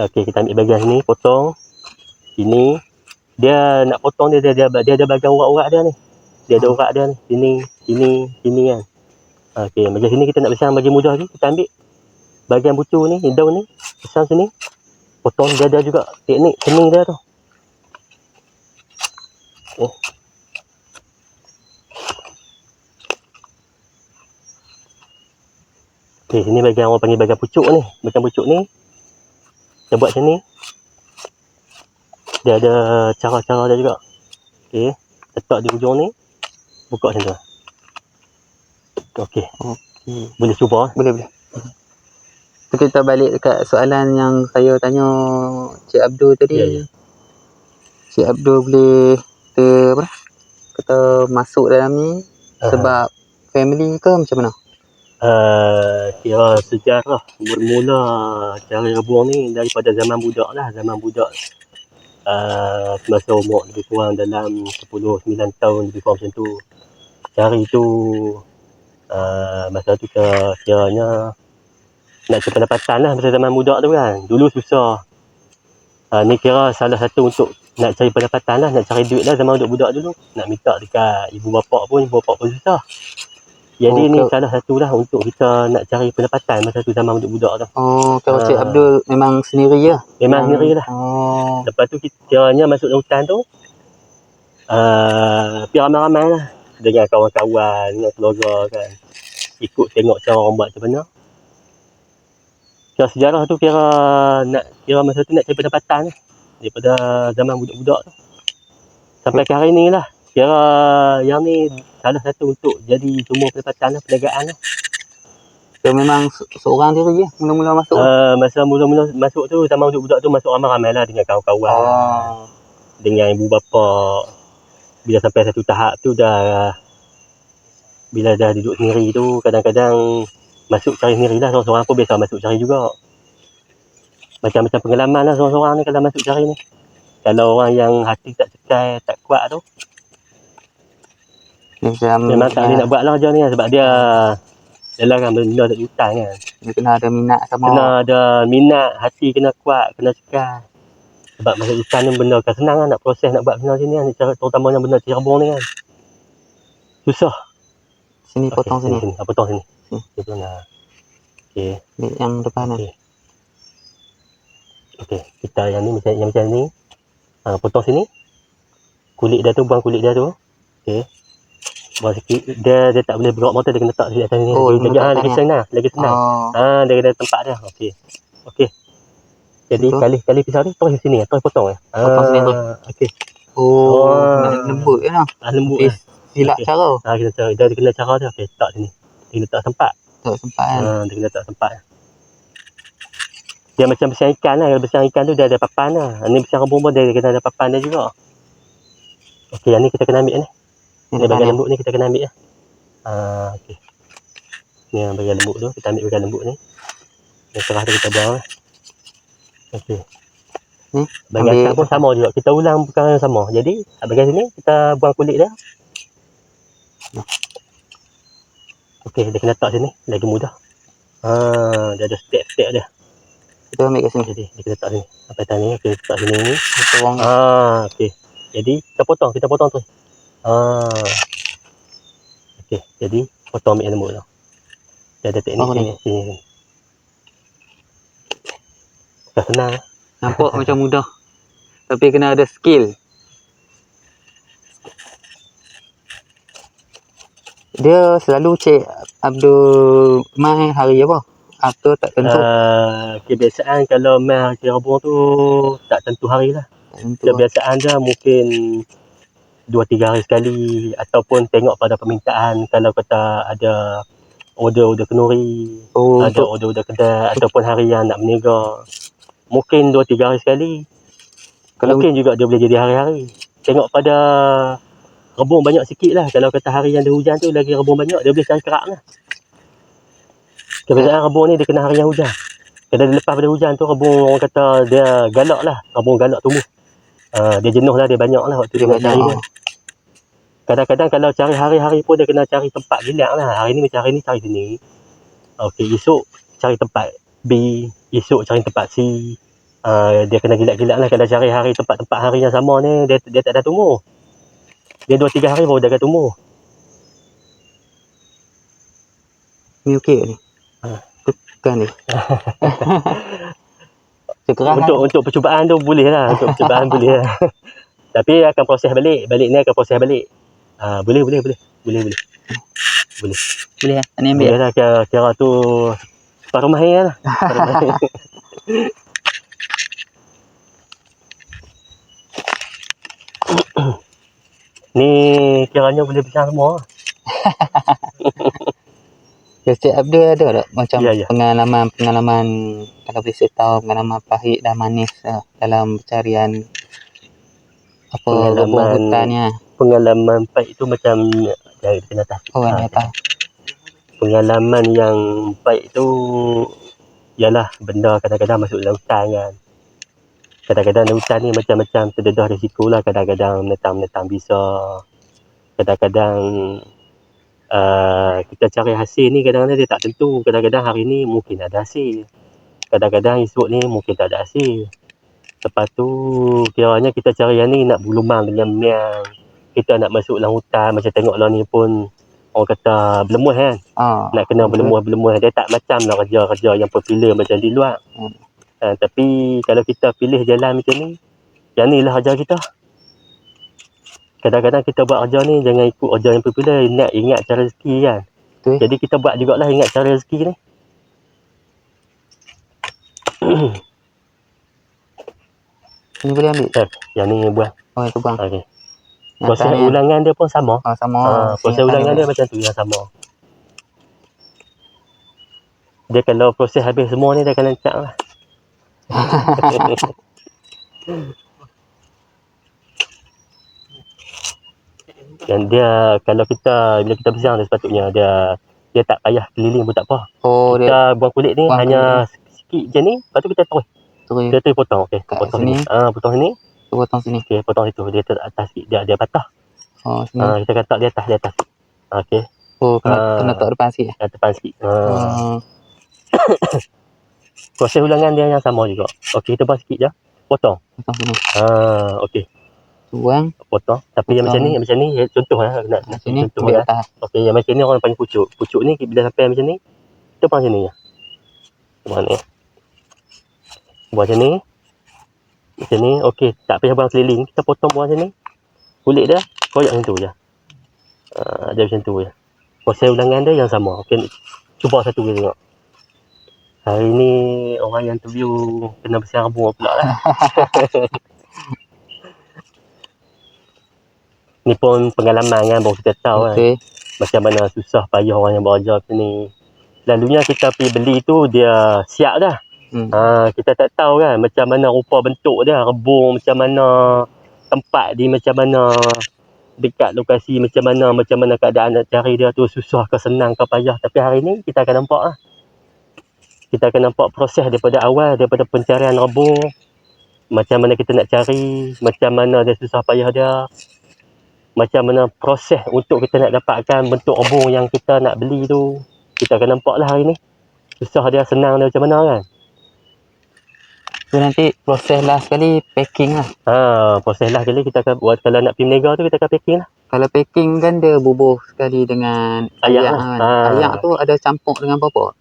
Okey, kita ambil bahagian sini, potong. Sini dia nak potong dia ada bahagian urat-urat dia ni. Dia ada urat dia ni. Sini kan. Okey, macam sini kita nak besar bagi mudah lagi, kita ambil bahagian pucuk ni, daun ni, besar sini. Potong dia ada juga teknik seni dia tu. Okey, sini bahagian orang panggil bahagian pucuk ni. Bahagian pucuk ni kita buat macam ni. Dia ada cara-cara dia juga. Okey, letak di hujung ni. Buka macam tu. Okey. Boleh cuba. Boleh. So, kita balik dekat soalan yang saya tanya Cik Abdul tadi. Ya. Cik Abdul boleh kata masuk dalam ni sebab family ke macam mana? Kira sejarah bermula cari rebung ni daripada zaman budak lah. Zaman budak semasa umur lebih kurang dalam 10-9 tahun lebih kurang macam tu. Cari tu masa tu kiranya nak cari pendapatan lah masa zaman budak tu kan. Dulu susah. Ni kira salah satu untuk nak cari pendapatan lah, nak cari duit lah zaman budak dulu. Nak minta dekat ibu bapa pun susah. Jadi ni salah satu lah untuk kita nak cari pendapatan masa tu zaman budak-budak tu. Kalau Cik Abdul memang sendiri je? Memang sendiri lah. Lepas tu kiranya masuk dalam hutan tu, pergi ramai-ramai lah. Dengan kawan-kawan, dengan keluarga kan. Ikut tengok cara orang buat macam mana. Kira sejarah tu kira masa tu nak cari pendapatan lah. Daripada zaman budak-budak tu. Sampai ke hari ni lah. Kira yang ni salah satu untuk jadi sumber pendapatan lah, perniagaan lah. So memang seorang diri je mula-mula masuk? Masa mula-mula masuk tu, zaman budak-budak tu masuk ramai-ramai lah dengan kawan-kawan. Dengan ibu bapa. Bila sampai satu tahap tu dah, bila dah duduk sendiri tu, kadang-kadang masuk cari sendiri lah. Seorang-seorang pun biasa masuk cari juga. Macam-macam pengalaman lah seorang-seorang ni kalau masuk cari ni. Kalau orang yang hati tak cekai, tak kuat tu, memang tak boleh nak buat lah kerja ni sebab dia adalah kan benda tak hutan kan. Dia kena ada minat sama. Kena ada minat, hati kena kuat, kena cekai. Sebab masa hutan ni benda kan senang kan nak proses nak buat benda sini kan. Terutamanya benda cari rebung ni kan. Susah. Sini potong sini. Potong sini. Itu nah. Okey. Yang depan ni. Okey. Kita yang ni macam ni. Potong sini. Kulit dia tu, buang kulit dia tu. Okey. Buang sikit. Dia tak boleh berat motor, dia kena letak di atas sini. Lagi senang. Dia kena tempat dia. Okey. Jadi kali pisau ni terus sini, terus potong. Potong sini tu. Okey. Lembut je lah. Lembut. Silap cara. Dia kena cara dia. Okey, letak sini. Dia kena letak tempat. Kan. Dia kena letak tempat. Dia macam bersiang ikan lah. Kalau bersiang ikan tu dia ada papan lah. Ni bersiang rebung pun dia kena ada papan dia juga. Okey, yang ni kita kena ambil ni. Ni bahagian lembut ni kita kena ambil lah. Okey. Ni yang bahagian lembut tu, kita ambil bahagian lembut ni. Yang kerah tu kita buang lah. Okey. Ni Bahagian ambil atas pun sama juga. Kita ulang perkara yang sama. Jadi, bahagian sini kita buang kulit dia. Okey, dia kena letak sini. Lagi mudah. Dia ada step-step dia. kita ambil kat sini. Jadi, dia kena letak sini. Sampai tadi, okey, letak sini ni. Kita buang. Okey. Jadi, kita potong tu. Okey, jadi potong ambil yang lembut tu. Dia ada teknik Oh, ni. sini. Dah senang. Nampak macam mudah. Tapi kena ada skill. Dia selalu Cik Abdul mai hari apa? Atau tak tentu? Kebiasaan kalau mai hari rebung tu tak tentu hari lah. Tak tentu. Kebiasaan dia mungkin 2-3 hari sekali ataupun tengok pada permintaan kalau kata ada order kenduri, Oh, ada order kedai ataupun hari yang nak berniaga. Mungkin 2-3 hari sekali. Kalau- Mungkin juga dia boleh jadi hari-hari. Tengok pada rebung banyak sikit lah. Kalau kata hari yang ada hujan tu lagi rebung banyak, dia boleh cari kerak lah. Kebiasaan rebung ni dia kena hari yang hujan. Kalau dia lepas pada hujan tu rebung orang kata dia galak lah. Rebung galak tumbuh. Dia jenuh lah, dia banyak lah waktu dia nak cari dia. Kadang-kadang kalau cari hari-hari pun dia kena cari tempat gilak lah. Hari ni macam hari ni cari sini. Okey, esok cari tempat B. Esok cari tempat C. Dia kena gilak-gilak lah. Kalau cari hari tempat-tempat hari yang sama ni, dia tak ada tumbuh. Dia 2-3 hari baru dia akan tumbuh. Ni okey ni. Tekan ni. Cekerahan. Untuk percubaan tu boleh lah. Untuk percubaan boleh lah. Tapi akan proses balik. Balik ni akan proses balik. Boleh. Boleh lah. Ni ambil. Boleh lah. Kira tu separuh mahir lah. Separuh mahir. Ni kiranya boleh besar semua. Ya, Cik Abdul ada tak macam Ya. pengalaman kalau boleh saya tahu pengalaman pahit dan manis dalam pencarian rebung hutannya. Pengalaman baik tu macam dari kena atas. Oh, anda tahu. Pengalaman yang baik tu ialah benda kadang-kadang masuk dalam hutan kan. Kadang-kadang dalam hutan ni macam-macam terdedah risiko lah. Kadang-kadang menetang-menetang bisa. Kadang-kadang kita cari hasil ni kadang-kadang dia tak tentu. Kadang-kadang hari ni mungkin ada hasil. Kadang-kadang esok ni mungkin tak ada hasil. Lepas tu kiranya kita cari yang ni nak berlumang dengan miang. Kita nak masuk dalam hutan macam tengok lah ni pun orang kata berlemuh kan. Nak kena berlemuh. Dia tak macam lah kerja-kerja yang popular macam di luar. Tapi kalau kita pilih jalan macam ni, yang ni lah kerja kita. Kadang-kadang kita buat kerja ni jangan ikut kerja yang popular. Ingat cara rezeki kan. Betul. Jadi kita buat jugalah ingat cara rezeki ni. Ni boleh ambil. Yang ni buang. Oh, itu bang. Okey. Proses ulangan dia pun sama. Sama. Proses ulangan dia macam tu yang sama. Dia kalau proses habis semua ni dia akan lancak lah. Dan dia kalau bila kita besar dia sepatutnya dia tak payah keliling pun tak apa. Oh, dia Kita buang kulit ni hanya sikit je ni, lepas tu kita terus. Kita terus potong. Okey, potong sini. Potong sini. potong sini. Okey, potong situ. Dia atas sikit, dia patah. Oh, sini. Kita letak di atas. Okey. Oh, kena letak depan sikit. Depan sikit. Proses ulangan dia yang sama juga. Okey, kita buang sikit je. Potong. Potong sini. Okey. Buang. Potong. Tapi yang macam ni contohlah nak sini contoh lah. Okey, yang macam ni orang panggil pucuk. Pucuk ni bila sampai macam ni, kita buang sini je. Buang ni. Buang sini. Macam ni. Okey, tak payah buang keliling. Kita potong buang sini. Kulit dia koyak macam tu je. Dia macam tu je. Proses ulangan dia yang sama. Okey, cuba satu kali tengok. Hari ni orang yang interview kena bersiar rebung pula lah. Ni pun pengalaman kan, baru kita tahu kan. Macam mana susah payah orang yang bekerja macam ni. Lalunya kita pergi beli tu dia siap dah. Kita tak tahu kan macam mana rupa bentuk dia, rebung macam mana, tempat di macam mana. dekat lokasi macam mana keadaan nak cari dia tu, susah ke senang ke payah. Tapi hari ni kita akan nampak lah. Kita akan nampak proses daripada awal, daripada pencarian rebung, macam mana kita nak cari, macam mana dia susah payah dia, macam mana proses untuk kita nak dapatkan bentuk rebung yang kita nak beli tu. Kita akan nampak lah hari ni. Susah dia, senang dia macam mana kan. So nanti proses last sekali packing lah. Proses lah kali kita akan buat. Kalau nak pergi berniaga tu kita akan packing lah. Kalau packing kan dia bubuh sekali dengan Ayak ayak lah. kan. Ayak tu ada campur dengan apa-apa?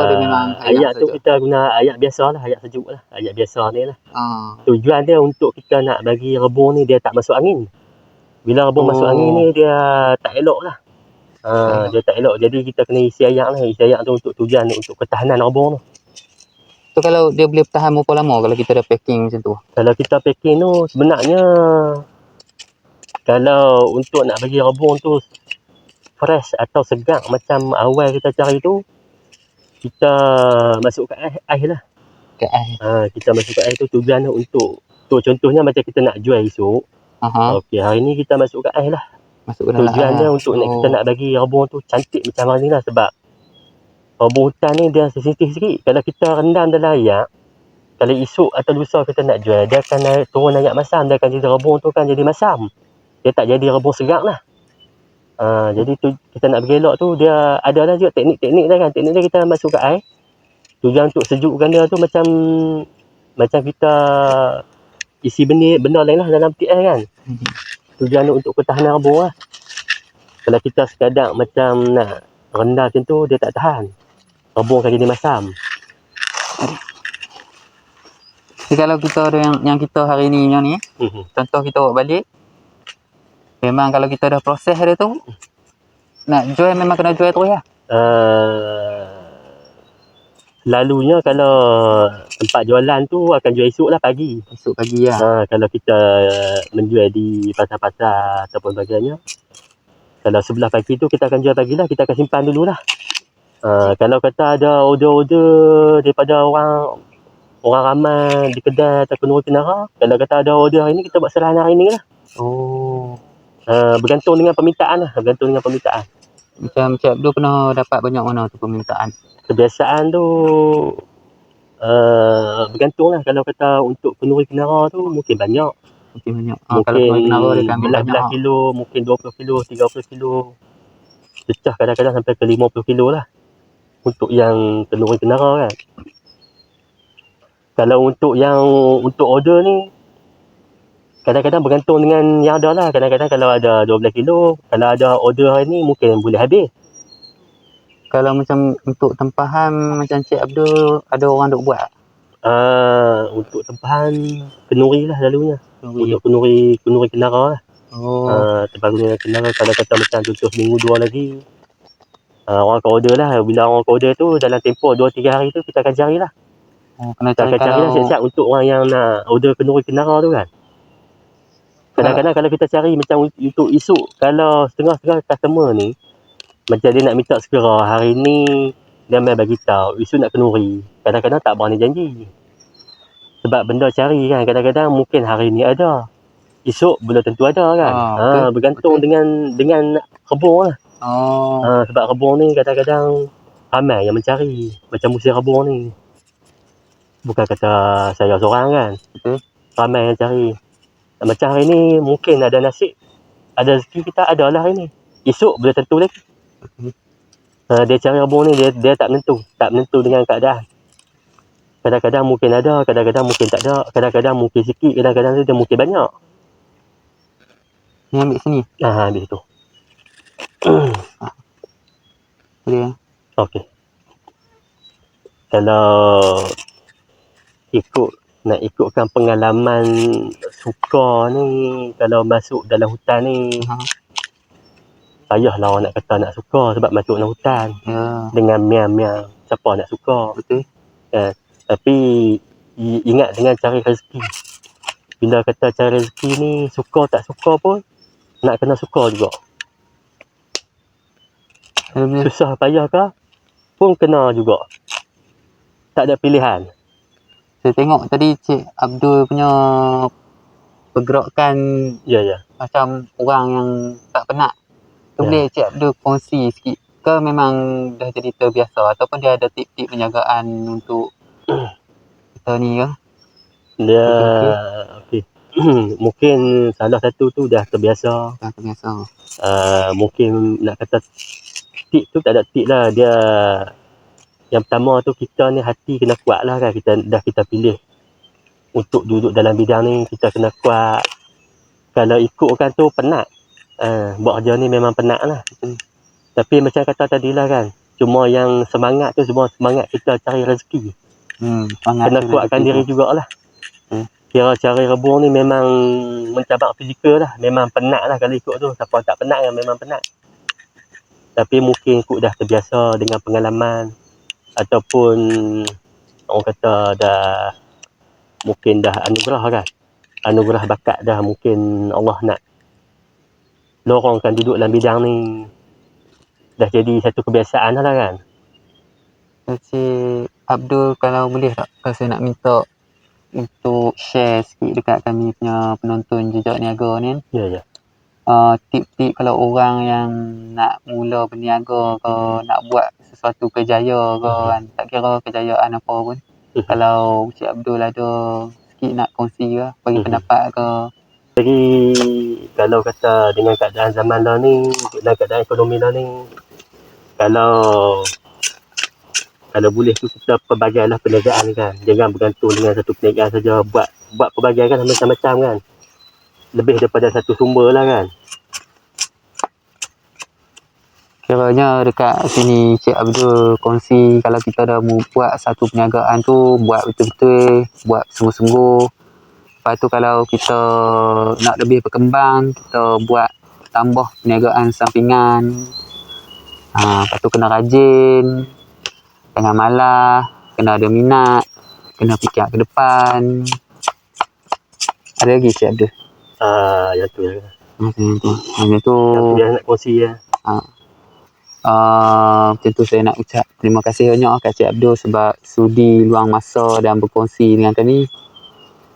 Dia memang ayak tu saja? kita guna ayak biasa lah, ayak sejuk lah. Ayak biasa ni lah. Ah. Tujuan dia untuk kita nak bagi rebung ni dia tak masuk angin. Bila rebung masuk angin ni dia tak elok lah. Dia tak elok. Jadi kita kena isi ayak lah. Isi ayak tu untuk tujuan untuk ketahanan rebung tu. So kalau dia boleh bertahan berapa lama kalau kita dah packing macam tu? Kalau kita packing tu sebenarnya kalau untuk nak bagi rebung tu fresh atau segar macam awal kita cari tu, kita masuk ke ais lah. Ke ais. Kita masuk ke ais tu tujuan untuk contohnya macam kita nak jual esok. Okey, hari ni kita masuk ke ais lah. Masuk ke dalam Tujuan dia untuk kita nak bagi rebung tu cantik macam hari ni lah. Sebab rebung hutan ni dia sensitif sikit. Kalau kita rendam dalam ayak, kalau esok atau lusa kita nak jual, dia akan turun ayak masam. Dia akan jadi rebung tu kan jadi masam. Dia tak jadi rebung segar lah. Jadi tu kita nak bagi elok tu, dia ada lah juga teknik-teknik dia kan. Teknik dia kita masuk ke air. Tujuan untuk sejukkan dia tu macam kita isi benda lain lah dalam peti air kan. Tujuan untuk ketahanan rebung lah. Kalau kita sekadar macam nak rendah macam tu, dia tak tahan. Rebung akan jadi masam. Jadi kalau kita ada yang kita hari ni yang ni, contoh kita bawa balik, memang kalau kita dah proses dia tu, nak jual memang kena jual terus lah. Selalunya kalau tempat jualan tu akan jual esok lah pagi. Esok pagi lah. Kalau kita menjual di pasar-pasar ataupun sebagainya, kalau sebelah pagi tu kita akan jual pagi lah. Kita akan simpan dulu lah. Kalau kata ada order-order daripada orang ramai di kedai ataupun orang kenara, kalau kata ada order hari ni, kita buat serahan hari ni lah. Bergantung dengan permintaan lah. Macam Cik Abdul pernah dapat banyak mana tu permintaan? Kebiasaan tu bergantung lah. Kalau kata untuk kenduri kenara tu mungkin banyak. Mungkin Mungkin kalau kenara dia kan belas kilo, mungkin 20 kilo, 30 kilo. Pecah kadang-kadang sampai ke 50 kilo lah. Untuk yang kenduri kenara kan. Kalau untuk order ni, kadang-kadang bergantung dengan yang ada lah. Kadang-kadang kalau ada 12 kilo, kalau ada order hari ni mungkin boleh habis. Kalau macam untuk tempahan macam Cik Abdul, ada orang duk buat? Untuk tempahan kenduri lah selalunya. Untuk kenduri kenara lah. Tempahan kenduri kenara, kalau kata macam contoh minggu 2 lagi, orang akan order lah. Bila orang akan order tu, dalam tempoh 2-3 hari tu kita akan carilah. Kita akan carilah siap-siap untuk orang yang nak order kenduri kenara tu kan. Kadang-kadang kalau kita cari macam untuk esok, kalau setengah-setengah customer ni, macam dia nak minta segera, hari ni dia main bagi tahu, esok nak kenduri. Kadang-kadang tak berani janji. Sebab benda cari kan, kadang-kadang mungkin hari ni ada, esok belum tentu ada kan. Bergantung dengan rebung lah. Sebab rebung ni kadang-kadang ramai yang mencari. Macam musim rebung ni. Bukan kata saya seorang kan. Ramai yang cari. Macam hari ni mungkin ada nasib, ada rezeki kita ada lah hari ni. Esok belum tentu lagi. Dia cari rebung ni dia tak menentu. Tak menentu dengan keadaan. Kadang-kadang mungkin ada, kadang-kadang mungkin tak ada. Kadang-kadang mungkin sikit, kadang-kadang dia mungkin banyak. Ni ambil sini? Ambil situ. Boleh. Okey. Kalau nak ikutkan pengalaman suka ni, kalau masuk dalam hutan ni, payahlah orang nak kata nak suka sebab masuk dalam hutan. Dengan miang-miang, siapa nak suka? Betul. Tapi ingat dengan cari rezeki. Bila kata cari rezeki ni, suka tak suka pun nak kena suka juga. Susah payah ke pun kena juga. Tak ada pilihan. Saya tengok tadi Cik Abdul punya pergerakan Ya, ya. macam orang yang tak penat. Tu Ya. boleh Cik Abdul kongsi sikit ke memang dah jadi terbiasa ataupun dia ada tip-tip penjagaan untuk kita ni ke? Dia Okey. okey. Mungkin salah satu tu dah terbiasa. Dah terbiasa. Mungkin nak kata tip tu tak ada tip lah. Dia yang pertama tu kita ni hati kena kuat lah kan. Kita pilih untuk duduk dalam bidang ni, kita kena kuat. Kalau ikutkan tu penat. Buat kerja ni memang penat lah. Tapi macam kata tadi lah kan, cuma yang semangat tu semua semangat kita cari rezeki. Kena kuatkan diri jugalah. Kira cari rebung ni memang mencabar fizikal lah. Memang penat lah kalau ikut tu. Siapa tak penat kan memang penat. Tapi mungkin ikut dah terbiasa dengan pengalaman. Ataupun orang kata dah mungkin dah anugerah kan. Anugerah bakat dah, mungkin Allah nak lorongkan duduk dalam bidang ni. Dah jadi satu kebiasaan lah kan. Cik Abdul, kalau boleh tak, kalau saya nak minta untuk share sikit dekat kami punya penonton Jejak Niaga ni kan. Ya, ya. Tip-tip kalau orang yang nak mula berniaga ke, nak buat sesuatu kejaya ke kan, tak kira kejayaan apa pun. Kalau Cik Abdul ada sikit nak kongsi ke, bagi pendapat ke. Jadi kalau kata dengan keadaan zaman dah ni, dengan keadaan ekonomi dah ni, kalau boleh tu kita perbagailah perniagaan kan. Jangan bergantung dengan satu perniagaan saja. Buat pelbagai kan macam-macam kan. Lebih daripada satu sumber lah kan. Kiranya dekat sini Cik Abdul kongsi kalau kita dah mau buat satu perniagaan tu, buat betul-betul, buat sungguh-sungguh. Lepas tu kalau kita nak lebih berkembang, kita buat tambah perniagaan sampingan. Lepas tu kena rajin, jangan malas, kena ada minat, kena fikir ke depan. Ada lagi Cik Abdul? Yang tu lah. Macam tu. Yang tu yang nak kongsi lah. Macam tu saya nak ucap terima kasih banyak kat Cik Abdul sebab sudi luang masa dan berkongsi dengan kami.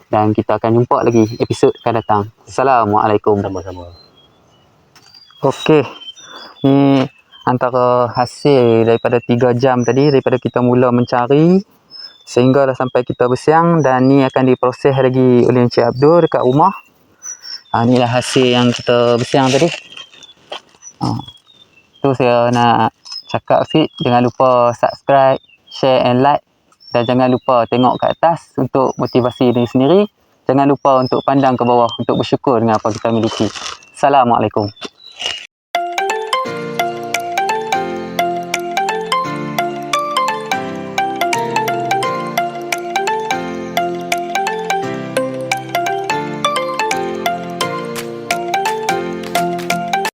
Dan kita akan jumpa lagi episod akan datang. Assalamualaikum. Sama-sama. Okey. Ni antara hasil daripada 3 jam tadi, daripada kita mula mencari sehingga dah sampai kita bersiang, dan ni akan diproses lagi oleh Encik Abdul dekat rumah. Inilah hasil yang kita bersiang tadi. Tu saya nak cakap sikit, jangan lupa subscribe, share and like, dan jangan lupa tengok ke atas untuk motivasi diri sendiri. Jangan lupa untuk pandang ke bawah untuk bersyukur dengan apa kita miliki. Assalamualaikum.